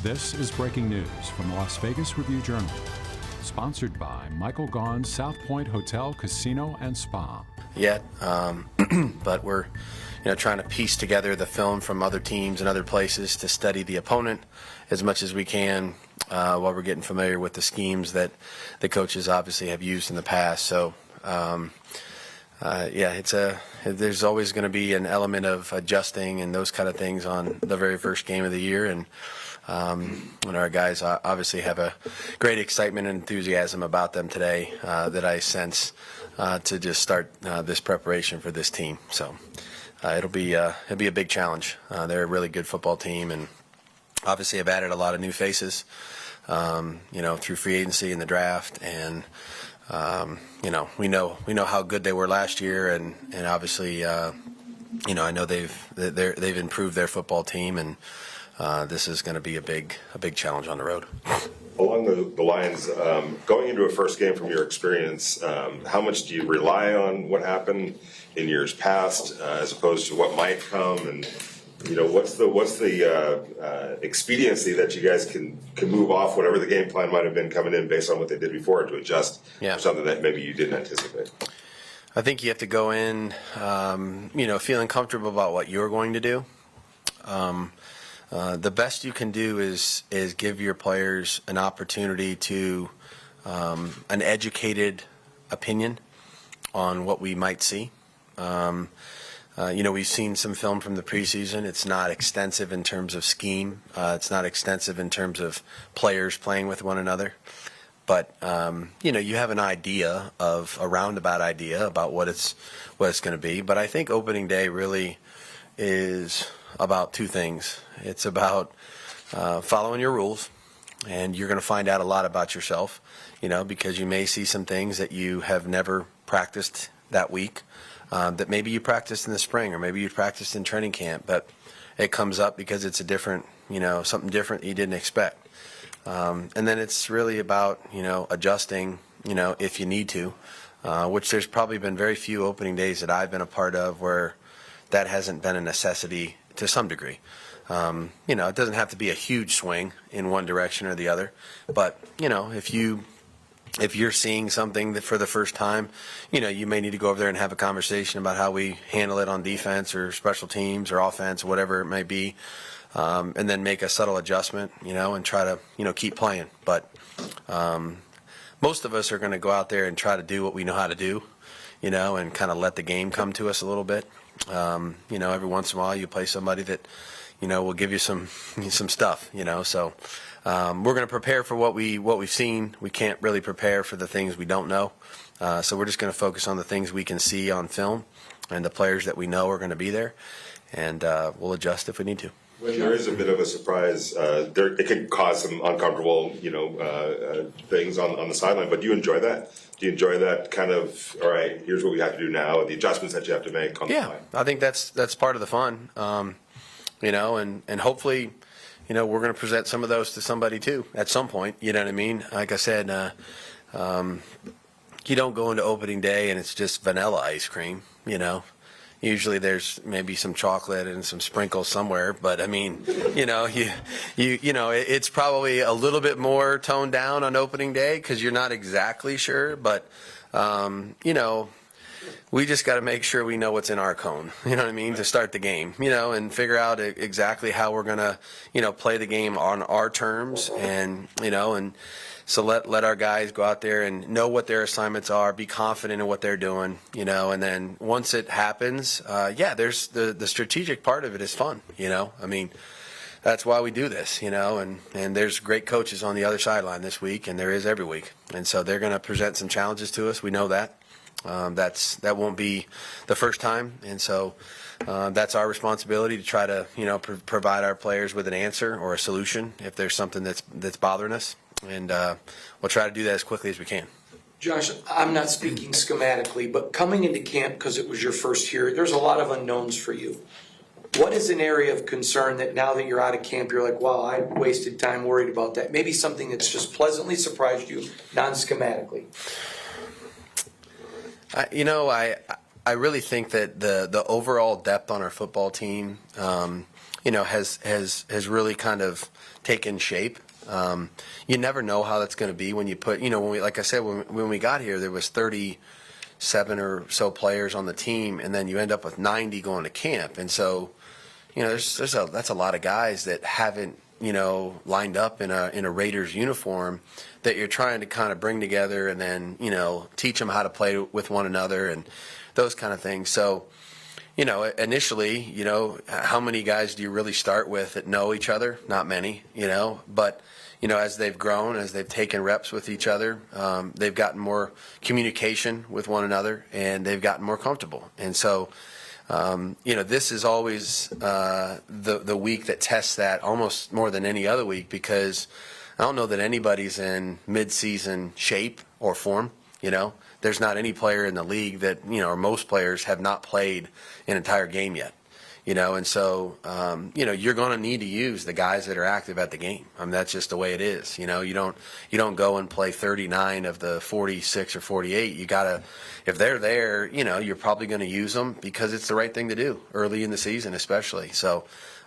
This is breaking news from the Las Vegas Review-Journal, sponsored by Michael Gaughan's South Point Hotel, Casino, and Spa. But we're trying to piece together the film from other teams and other places to study the opponent as much as we can while we're getting familiar with the schemes that the coaches obviously have used in the past. So, there's always going to be an element of adjusting and those kind of things on the very first game of the year. And when our guys obviously have a great excitement and enthusiasm about them today that I sense to just start this preparation for this team. So it'll be a big challenge. They're a really good football team, and obviously have added a lot of new faces, through free agency and the draft. And we know how good they were last year, and obviously I know they've improved their football team, and this is going to be a big challenge on the road. Along the lines, going into a first game from your experience, how much do you rely on what happened in years past as opposed to what might come? And what's the expediency that you guys can move off whatever the game plan might have been coming in based on what they did before to adjust for something that maybe you didn't anticipate? I think you have to go in, feeling comfortable about what you're going to do. The best you can do is give your players an opportunity to an educated opinion on what we might see. We've seen some film from the preseason. It's not extensive in terms of scheme. It's not extensive in terms of players playing with one another. But you have an idea of a roundabout idea about what it's going to be. But I think opening day really is about two things. It's about following your rules, and you're going to find out a lot about yourself, because you may see some things that you have never practiced that week, that maybe you practiced in the spring or maybe you practiced in training camp, but it comes up because it's a different, something different you didn't expect. And then it's really about, adjusting, if you need to, which there's probably been very few opening days that I've been a part of where that hasn't been a necessity to some degree. It doesn't have to be a huge swing in one direction or the other, but if you're seeing something that for the first time, you may need to go over there and have a conversation about how we handle it on defense or special teams or offense, whatever it may be, and then make a subtle adjustment, and try to keep playing. But most of us are going to go out there and try to do what we know how to do, and kind of let the game come to us a little bit. Every once in a while you play somebody that, will give you some stuff, so we're going to prepare for what we've seen. We can't really prepare for the things we don't know. So we're just going to focus on the things we can see on film and the players that we know are going to be there, and we'll adjust if we need to. When there is a bit of a surprise, it can cause some uncomfortable, things on the sideline. But do you enjoy that? Do you enjoy that kind of, all right, here's what we have to do now, the adjustments that you have to make on the fly? I think that's part of the fun, and hopefully, we're going to present some of those to somebody too at some point. You know what I mean? Like I said, you don't go into opening day and it's just vanilla ice cream. Usually there's maybe some chocolate and some sprinkles somewhere, but I mean, it's probably a little bit more toned down on opening day because you're not exactly sure, but we just got to make sure we know what's in our cone, to start the game, and figure out exactly how we're going to, play the game on our terms, and so let our guys go out there and know what their assignments are, be confident in what they're doing, and then once it happens, there's the strategic part of it is fun, that's why we do this, and there's great coaches on the other sideline this week, and there is every week, and so they're going to present some challenges to us. We know that. That won't be the first time, and so that's our responsibility to try to provide our players with an answer or a solution if there's something that's bothering us, and we'll try to do that as quickly as we can. Josh, I'm not speaking schematically, but coming into camp because it was your first year, there's a lot of unknowns for you. What is an area of concern that now that you're out of camp, you're like, wow, I wasted time worried about that? Maybe something that's just pleasantly surprised you non-schematically. I really think that the overall depth on our football team, has really kind of taken shape. You never know how that's going to be when you put, like I said, when we got here, there was 37 or so players on the team, and then you end up with 90 going to camp. And so, that's a lot of guys that haven't, lined up in a Raiders uniform that you're trying to kind of bring together and then, teach them how to play with one another and those kind of things. So, initially, how many guys do you really start with that know each other? Not many, but, as they've grown, as they've taken reps with each other, they've gotten more communication with one another and they've gotten more comfortable. And so, this is always the week that tests that almost more than any other week, because I don't know that anybody's in mid-season shape or form. There's not any player in the league that, or most players have not played an entire game yet. And so, you're going to need to use the guys that are active at the game. I mean, that's just the way it is. You don't go and play 39 of the 46 or 48. You got to, if they're there, you're probably going to use them because it's the right thing to do early in the season, especially. So,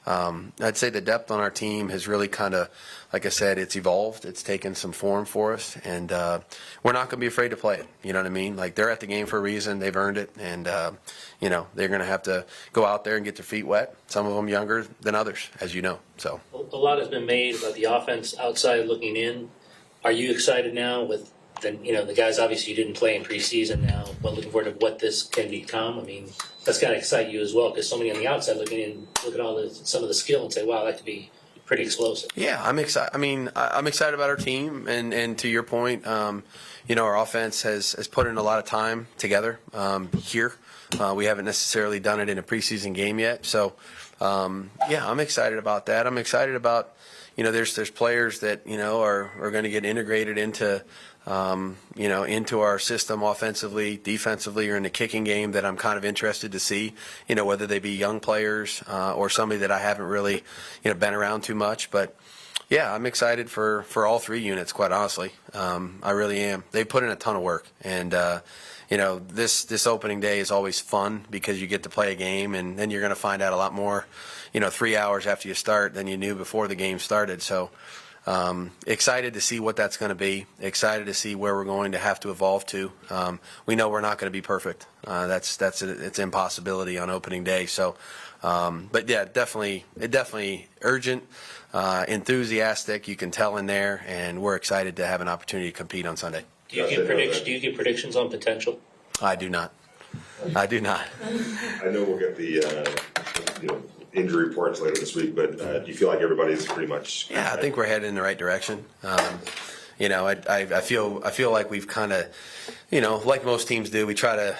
I'd say the depth on our team has really kind of, like I said, it's evolved. It's taken some form for us, and we're not going to be afraid to play it. You know what I mean? Like, they're at the game for a reason. They've earned it, and they're going to have to go out there and get their feet wet. Some of them younger than others, as you know. So a lot has been made about the offense outside looking in. Are you excited now with the guys? Obviously, you didn't play in preseason now, but looking forward to what this can become. I mean, that's got to excite you as well, because so many on the outside looking in, look at all some of the skill and say, "Wow, that could be pretty explosive." Yeah, I'm excited. I mean, I'm excited about our team, and to your point, our offense has put in a lot of time together here. We haven't necessarily done it in a preseason game yet, so I'm excited about that. I'm excited about there's players that are going to get integrated into into our system offensively, defensively, or in the kicking game that I'm kind of interested to see, whether they be young players or somebody that I haven't really, been around too much. But, yeah, I'm excited for all three units, quite honestly. I really am. They put in a ton of work. And, this opening day is always fun because you get to play a game, and then you're going to find out a lot more, 3 hours after you start than you knew before the game started. So, excited to see what that's going to be. Excited to see where we're going to have to evolve to. We know we're not going to be perfect. It's an impossibility on opening day. So, but yeah, definitely urgent, enthusiastic. You can tell in there, and we're excited to have an opportunity to compete on Sunday. Do you get predictions on potential? I do not. I know we'll get the injury reports later this week, but do you feel like everybody's pretty much? Yeah, I think we're headed in the right direction. I feel like we've kind of, like most teams do, we try to,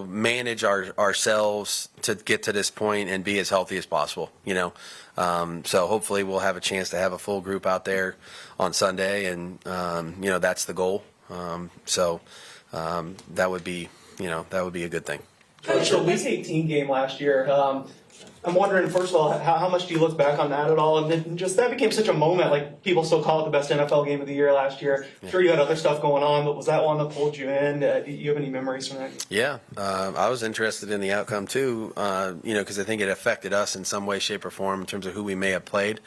manage ourselves to get to this point and be as healthy as possible. So hopefully we'll have a chance to have a full group out there on Sunday, and that's the goal. That would be a good thing. So Week 18 game last year. I'm wondering, first of all, how much do you look back on that at all? And then just that became such a moment, like people still call it the best NFL game of the year last year. I'm sure you had other stuff going on, but was that one that pulled you in? Do you have any memories from that? Yeah, I was interested in the outcome too, because I think it affected us in some way, shape, or form in terms of who we may have played.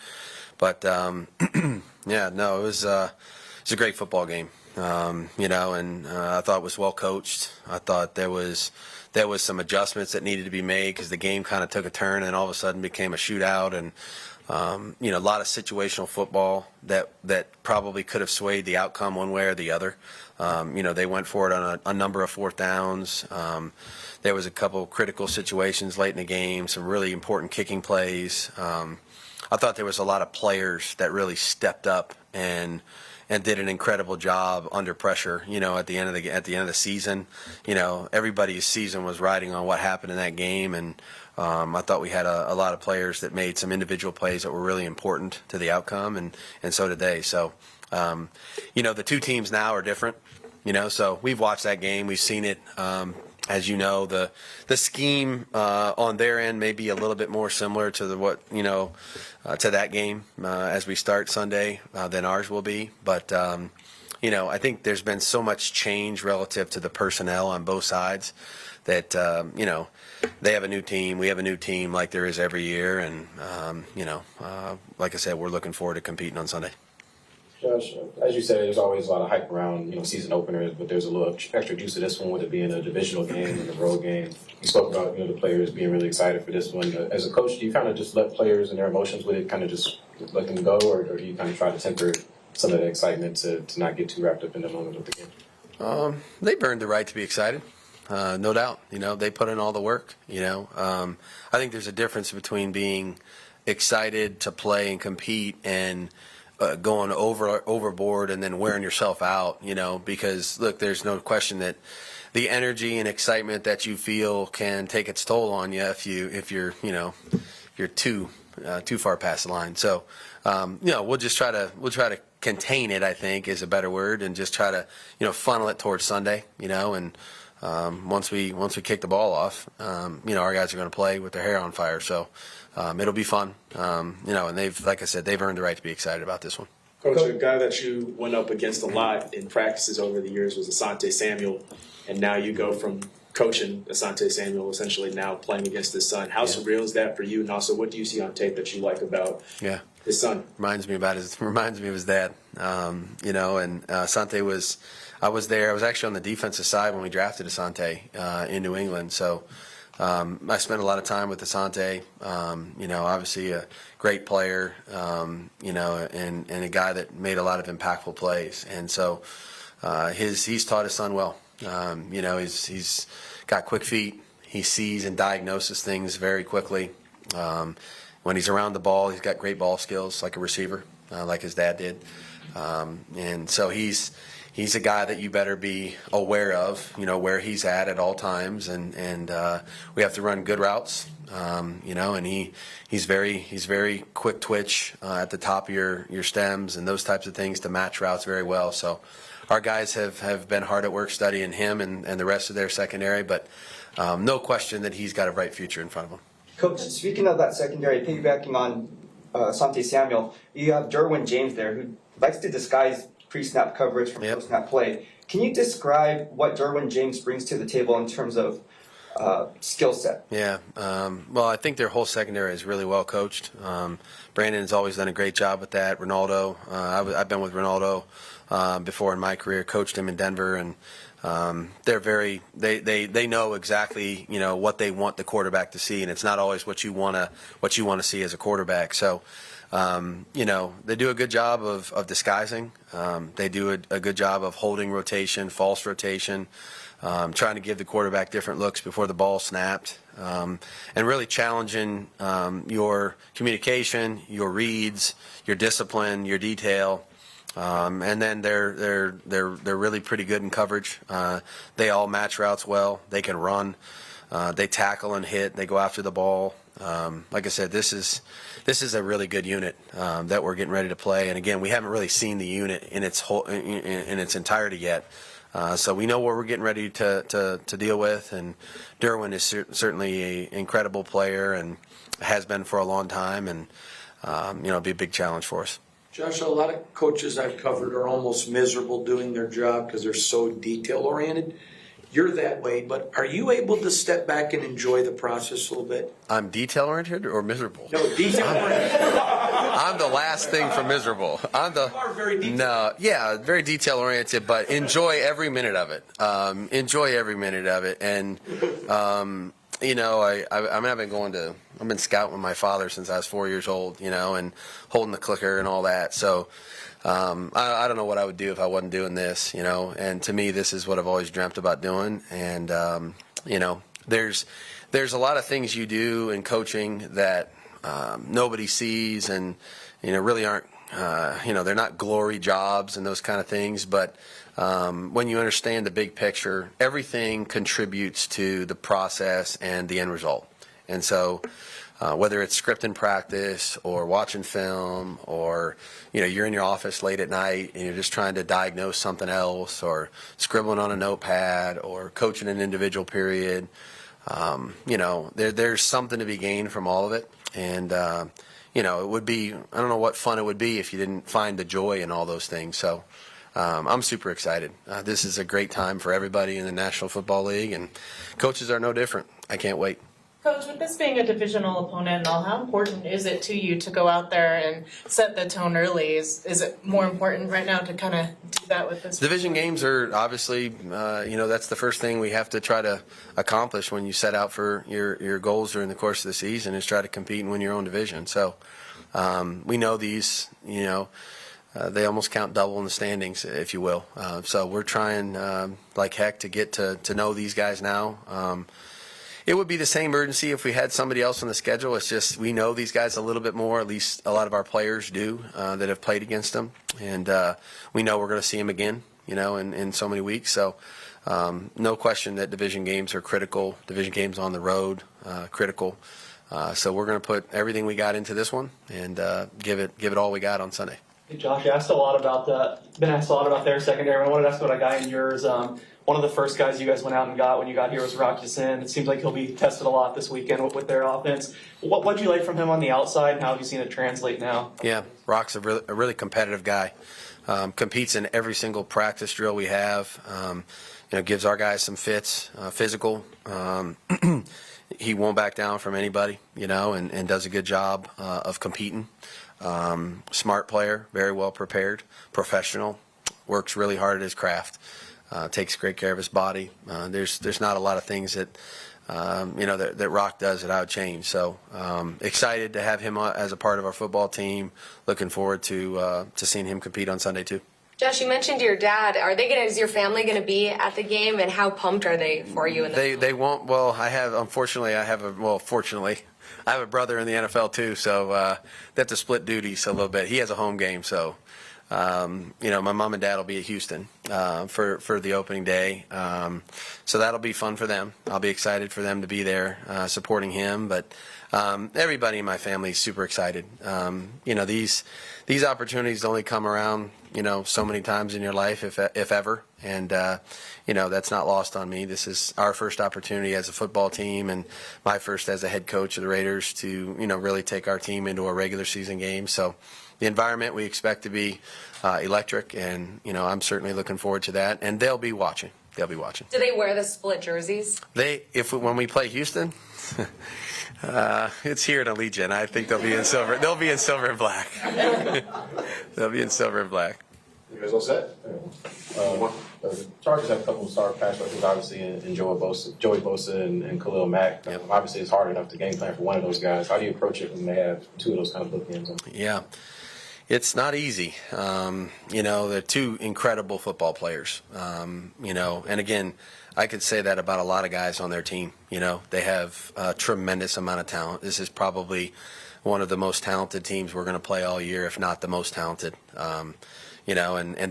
But it was a great football game. And I thought it was well coached. I thought there was some adjustments that needed to be made because the game kind of took a turn and all of a sudden became a shootout, and a lot of situational football that probably could have swayed the outcome one way or the other. They went for it on a number of fourth downs. There was a couple critical situations late in the game, some really important kicking plays. I thought there was a lot of players that really stepped up and did an incredible job under pressure. At the end of the season, everybody's season was riding on what happened in that game, and I thought we had a lot of players that made some individual plays that were really important to the outcome, and so did they. So, the two teams now are different. So we've watched that game, we've seen it. As you know, the scheme on their end may be a little bit more similar to to that game as we start Sunday than ours will be. But I think there's been so much change relative to the personnel on both sides that, they have a new team, we have a new team like there is every year. And, like I said, we're looking forward to competing on Sunday. Josh, as you said, there's always a lot of hype around, season openers, but there's a little extra juice to this one with it being a divisional game and a road game. You spoke about, the players being really excited for this one. As a coach, do you kind of just let players and their emotions with it kind of just let them go, or do you kind of try to temper some of the excitement to not get too wrapped up in the moment of the game? They've earned the right to be excited. No doubt. They put in all the work. I think there's a difference between being excited to play and compete and going overboard and then wearing yourself out, because look, there's no question that the energy and excitement that you feel can take its toll on you if you're too far past the line. So, we'll try to contain it, I think is a better word, and just try to, funnel it towards Sunday, and once we kick the ball off, our guys are going to play with their hair on fire. So it'll be fun, and they've, like I said, they've earned the right to be excited about this one. Coach, a guy that you went up against a lot in practices over the years was Asante Samuel, and now you go from coaching Asante Samuel essentially now playing against his son. How surreal is that for you? And also, what do you see on tape that you like about his son? Reminds me of his dad. And Asante I was there. I was actually on the defensive side when we drafted Asante in New England. So I spent a lot of time with Asante. Obviously a great player. And a guy that made a lot of impactful plays. And so he's taught his son well. He's got quick feet. He sees and diagnoses things very quickly. When he's around the ball, he's got great ball skills like a receiver, like his dad did. And so he's a guy that you better be aware of, where he's at all times. And we have to run good routes, and he's very quick twitch at the top of your stems and those types of things to match routes very well. So our guys have been hard at work studying him and the rest of their secondary, but no question that he's got a bright future in front of him. Coach, speaking of that secondary, piggybacking on Asante Samuel, you have Derwin James there who likes to disguise pre-snap coverage from post-snap play. Can you describe what Derwin James brings to the table in terms of skill set? Yeah. Well, I think their whole secondary is really well coached. Brandon has always done a great job with that. Ronaldo, I've been with Ronaldo before in my career, coached him in Denver, and they know exactly what they want the quarterback to see, and it's not always what you want to see as a quarterback. So they do a good job of disguising. They do a good job of holding rotation, false rotation, trying to give the quarterback different looks before the ball snapped, and really challenging your communication, your reads, your discipline, your detail. And then they're really pretty good in coverage. They all match routes well. They can run. They tackle and hit. They go after the ball. Like I said, this is a really good unit that we're getting ready to play. And again, we haven't really seen the unit in its whole in its entirety yet. So we know what we're getting ready to deal with. And Derwin is certainly an incredible player and has been for a long time. And it'll be a big challenge for us. Josh, a lot of coaches I've covered are almost miserable doing their job because they're so detail-oriented. You're that way, but are you able to step back and enjoy the process a little bit? I'm detail-oriented or miserable? No, detail-oriented. I'm the last thing for miserable. You are very detail. No, yeah, very detail-oriented, but enjoy every minute of it. And I've been scouting with my father since I was 4 years old, and holding the clicker and all that. So I don't know what I would do if I wasn't doing this, and to me, this is what I've always dreamt about doing. And, there's a lot of things you do in coaching that nobody sees and, really aren't, they're not glory jobs and those kind of things. But when you understand the big picture, everything contributes to the process and the end result. And so whether it's script in practice or watching film or, you're in your office late at night and you're just trying to diagnose something else or scribbling on a notepad or coaching an individual period, there's something to be gained from all of it. And, it would be, I don't know what fun it would be if you didn't find the joy in all those things. So I'm super excited. This is a great time for everybody in the National Football League, and coaches are no different. I can't wait. Coach, with this being a divisional opponent and all, how important is it to you to go out there and set the tone early? Is it more important right now to kind of do that with this? Division games are obviously, that's the first thing we have to try to accomplish when you set out for your goals during the course of the season is try to compete and win your own division. So we know these, they almost count double in the standings, if you will. So we're trying like heck to get to know these guys now. It would be the same urgency if we had somebody else on the schedule. It's just we know these guys a little bit more, at least a lot of our players do that have played against them. And we know we're going to see them again, in so many weeks. So no question that division games are critical. Division games on the road, critical. So we're going to put everything we got into this one and give it all we got on Sunday. Hey Josh, been asked a lot about their secondary. I wanted to ask about a guy in yours. One of the first guys you guys went out and got when you got here was Rock Ya-Sin. It seems like he'll be tested a lot this weekend with their offense. What did you like from him on the outside, and how have you seen it translate now? Yeah, Rock's a really competitive guy. Competes in every single practice drill we have. Gives our guys some fits, physical. He won't back down from anybody, and does a good job of competing. Smart player, very well prepared, professional, works really hard at his craft. Takes great care of his body. There's not a lot of things that that Rock does that I would change. So excited to have him as a part of our football team. Looking forward to seeing him compete on Sunday too. Josh, you mentioned your dad. Is your family going to be at the game, and how pumped are they for you? They won't. Well, fortunately I have a brother in the NFL too, so they have to split duties a little bit. He has a home game, so. My mom and dad will be at Houston for the opening day, so that'll be fun for them. I'll be excited for them to be there supporting him. But everybody in my family is super excited. These opportunities only come around so many times in your life, if ever, and that's not lost on me. This is our first opportunity as a football team, and my first as a head coach of the Raiders to really take our team into a regular season game. So. The environment we expect to be electric, and I'm certainly looking forward to that. And they'll be watching. Do they wear the split jerseys? When we play Houston, it's here in Allegiant. I think they'll be in silver. They'll be in silver and black. They'll be in silver and black. You guys all set? The Chargers have a couple of star pass rushers, obviously, in Joey Bosa and Khalil Mack. Yep. Obviously, it's hard enough to game plan for one of those guys. How do you approach it when they have two of those kind of bookends? Yeah. It's not easy. They're two incredible football players. And again, I could say that about a lot of guys on their team. They have a tremendous amount of talent. This is probably one of the most talented teams we're going to play all year, if not the most talented. And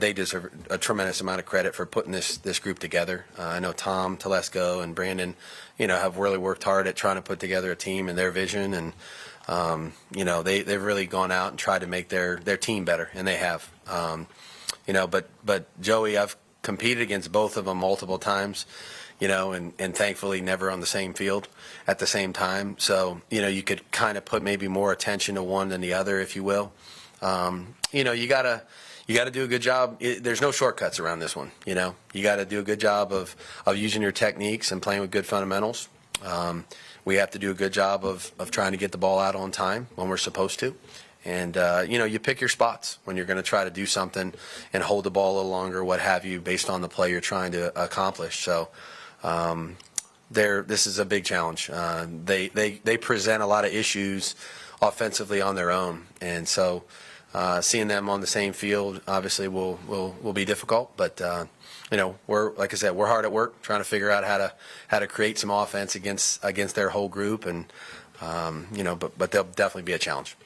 they deserve a tremendous amount of credit for putting this group together. I know Tom Telesco and Brandon, have really worked hard at trying to put together a team and their vision, and they've really gone out and tried to make their team better, and they have. But Joey, I've competed against both of them multiple times, and thankfully never on the same field at the same time. So, you could kind of put maybe more attention to one than the other, if you will. You gotta do a good job. There's no shortcuts around this one. You got to do a good job of using your techniques and playing with good fundamentals. We have to do a good job of trying to get the ball out on time when we're supposed to. And, you pick your spots when you're going to try to do something and hold the ball a little longer, what have you, based on the play you're trying to accomplish. So this is a big challenge. They present a lot of issues offensively on their own. And so seeing them on the same field obviously will be difficult. But, like I said, we're hard at work trying to figure out how to create some offense against their whole group, and but they'll definitely be a challenge.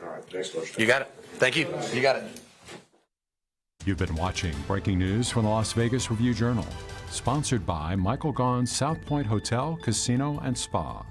All right, thanks, Coach. You got it. Thank you. You got it. You've been watching breaking news from the Las Vegas Review-Journal, sponsored by Michael Gaughan's South Point Hotel, Casino, and Spa.